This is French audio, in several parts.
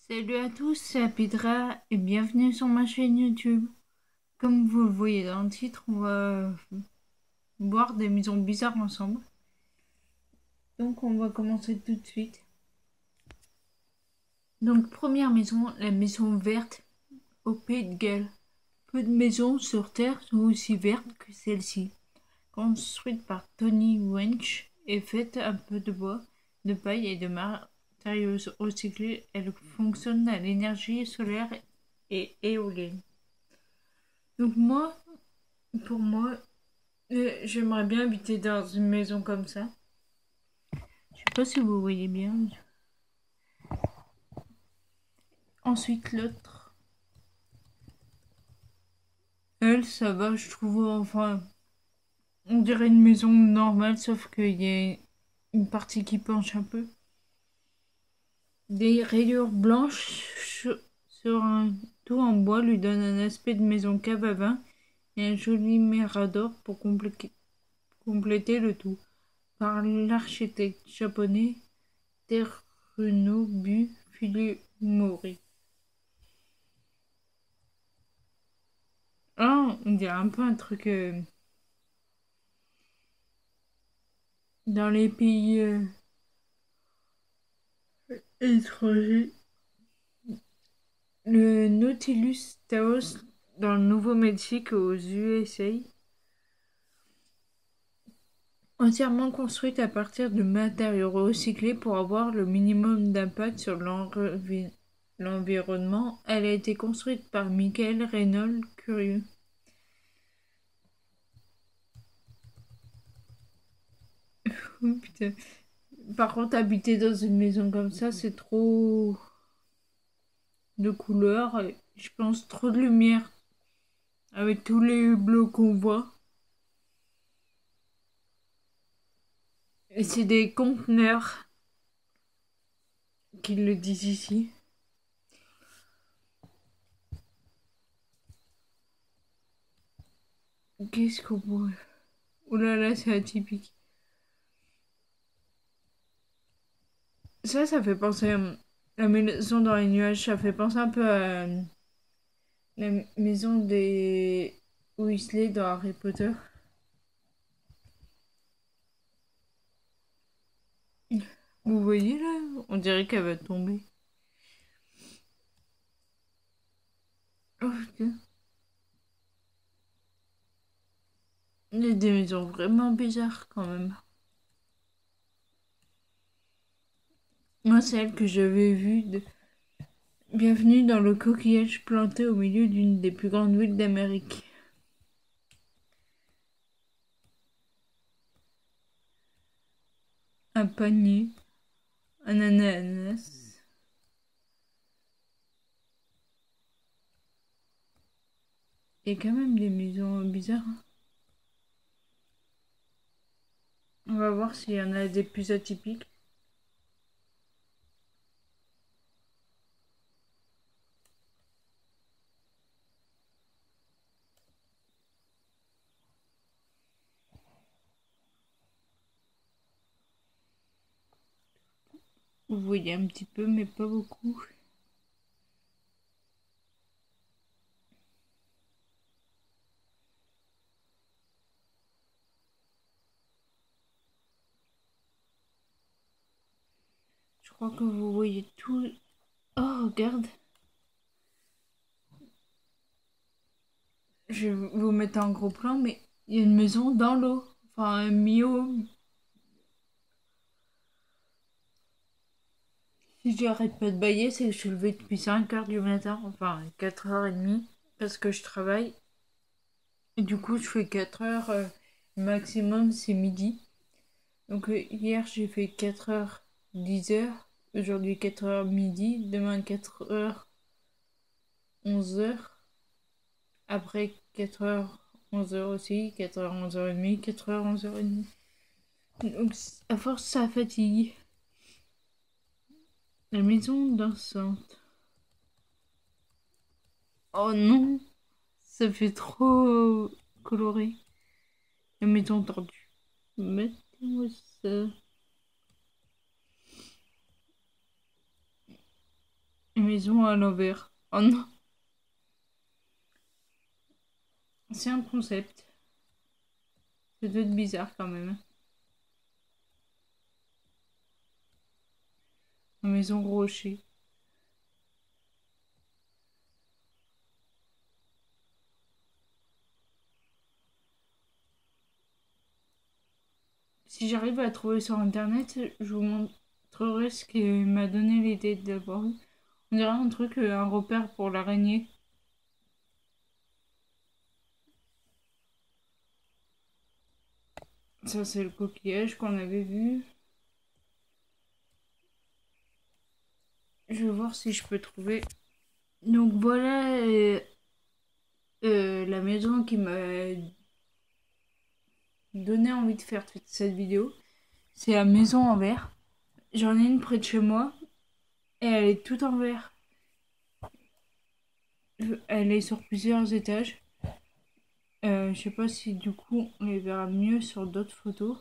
Salut à tous, c'est Apidra et bienvenue sur ma chaîne YouTube. Comme vous le voyez dans le titre, on va voir des maisons bizarres ensemble. Donc on va commencer tout de suite. Donc première maison, la maison verte au Pays de Galles. Peu de maisons sur Terre sont aussi vertes que celle-ci. Construite par Tony Wench et faite un peu de bois, de paille et de matériaux recyclés, elle fonctionne à l'énergie solaire et éolienne. Donc pour moi, j'aimerais bien habiter dans une maison comme ça. Je sais pas si vous voyez bien. Ensuite, l'autre. Elle, ça va, je trouve. Enfin, on dirait une maison normale, sauf qu'il y a une partie qui penche un peu. Des rayures blanches sur un toit en bois lui donnent un aspect de maison cave à vin et un joli mirador pour compléter le tout. Par l'architecte japonais Terunobu Fujimori. Ah, on dirait un peu un truc dans les pays étrangers. Le Nautilus Taos dans le Nouveau-Mexique aux USA, entièrement construite à partir de matériaux recyclés pour avoir le minimum d'impact sur l'environnement, elle a été construite par Michael Reynolds Curieux. Oh, putain. Par contre, habiter dans une maison comme ça, c'est trop de couleurs, et je pense trop de lumière avec tous les hublots qu'on voit. Et c'est des conteneurs qui le disent ici. Qu'est-ce qu'on pourrait... Oh là là, c'est atypique. Ça fait penser à la maison dans les nuages. Ça fait penser un peu à la maison des Weasley dans Harry Potter. Vous voyez là? On dirait qu'elle va tomber. Oh putain. Il y a des maisons vraiment bizarres quand même. Moi, celle que j'avais vue de Bienvenue dans le coquillage planté au milieu d'une des plus grandes villes d'Amérique. Un panier, un ananas. Il y a quand même des maisons bizarres. On va voir s'il y en a des plus atypiques. Vous voyez un petit peu, mais pas beaucoup. Je crois que vous voyez tout. Oh, regarde. Je vais vous mettre un gros plan, mais il y a une maison dans l'eau. Enfin, un mio. Si j'arrête pas de bailler, c'est que je suis levée depuis 5 h du matin. Enfin, 4 h 30. Parce que je travaille. Et du coup, je fais 4 heures. Maximum, c'est midi. Donc hier, j'ai fait 4 heures, 10 heures. Aujourd'hui, 4 heures midi. Demain, 4 heures, 11 heures. Après 4 heures, 11 heures aussi. 4 heures, 11h30. 4 heures, 11h30. Donc à force, ça fatigue. La maison dansante. Oh non, ça fait trop coloré. La maison tordue. Mettez-moi ça. maison à l'envers. Oh non. C'est un concept. Ça doit être bizarre quand même. La maison rocher. Si j'arrive à trouver sur internet, je vous montrerai ce qui m'a donné l'idée d'avoir vu. On dirait un truc, un repère pour l'araignée. Ça, c'est le coquillage qu'on avait vu. Je vais voir si je peux trouver. Donc voilà la maison qui m'a donné envie de faire cette vidéo. C'est la maison en verre. J'en ai une près de chez moi et elle est toute en verre. Elle est sur plusieurs étages. Je sais pas si du coup on les verra mieux sur d'autres photos.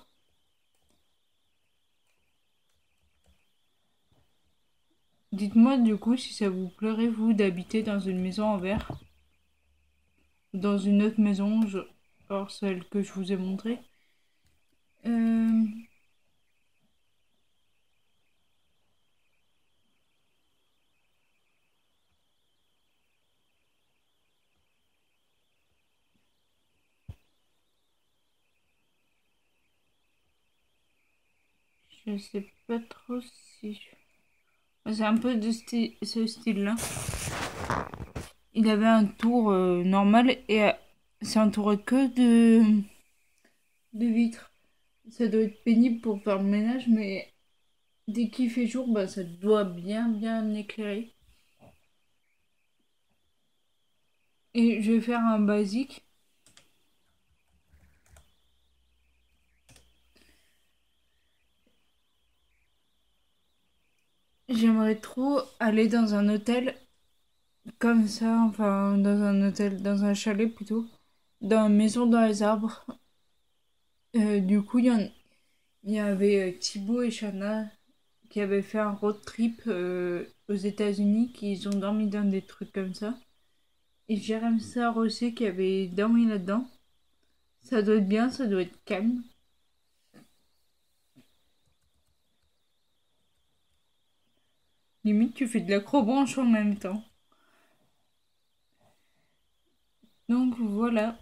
Dites-moi du coup si ça vous plairait vous d'habiter dans une maison en verre. Dans une autre maison, genre celle que je vous ai montrée. Je sais pas trop si... C'est un peu de ce style-là. Il avait un tour normal et c'est entouré que de vitres. Ça doit être pénible pour faire le ménage, mais dès qu'il fait jour, bah, ça doit bien éclairer. Et je vais faire un basique. J'aimerais trop aller dans un hôtel comme ça, enfin dans un hôtel, dans un chalet plutôt, dans une maison dans les arbres. Du coup, il y avait Thibaut et Shana qui avaient fait un road trip aux États-Unis, qui ont dormi dans des trucs comme ça. Et Jérém Sarr aussi qui avait dormi là-dedans. Ça doit être bien, ça doit être calme. Limite, tu fais de l'acrobranche en même temps. Donc voilà.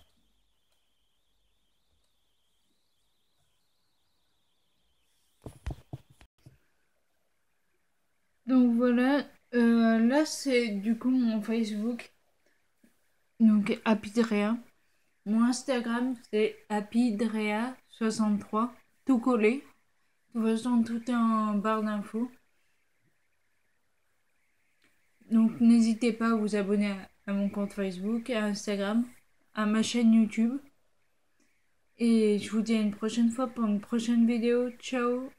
Donc voilà. Là, c'est du coup mon Facebook. Donc Happydrea. Mon Instagram, c'est happydrea63. Tout collé. De toute façon, tout est en barre d'infos. Donc n'hésitez pas à vous abonner à mon compte Facebook, à Instagram, à ma chaîne YouTube. Et je vous dis à une prochaine fois pour une prochaine vidéo. Ciao!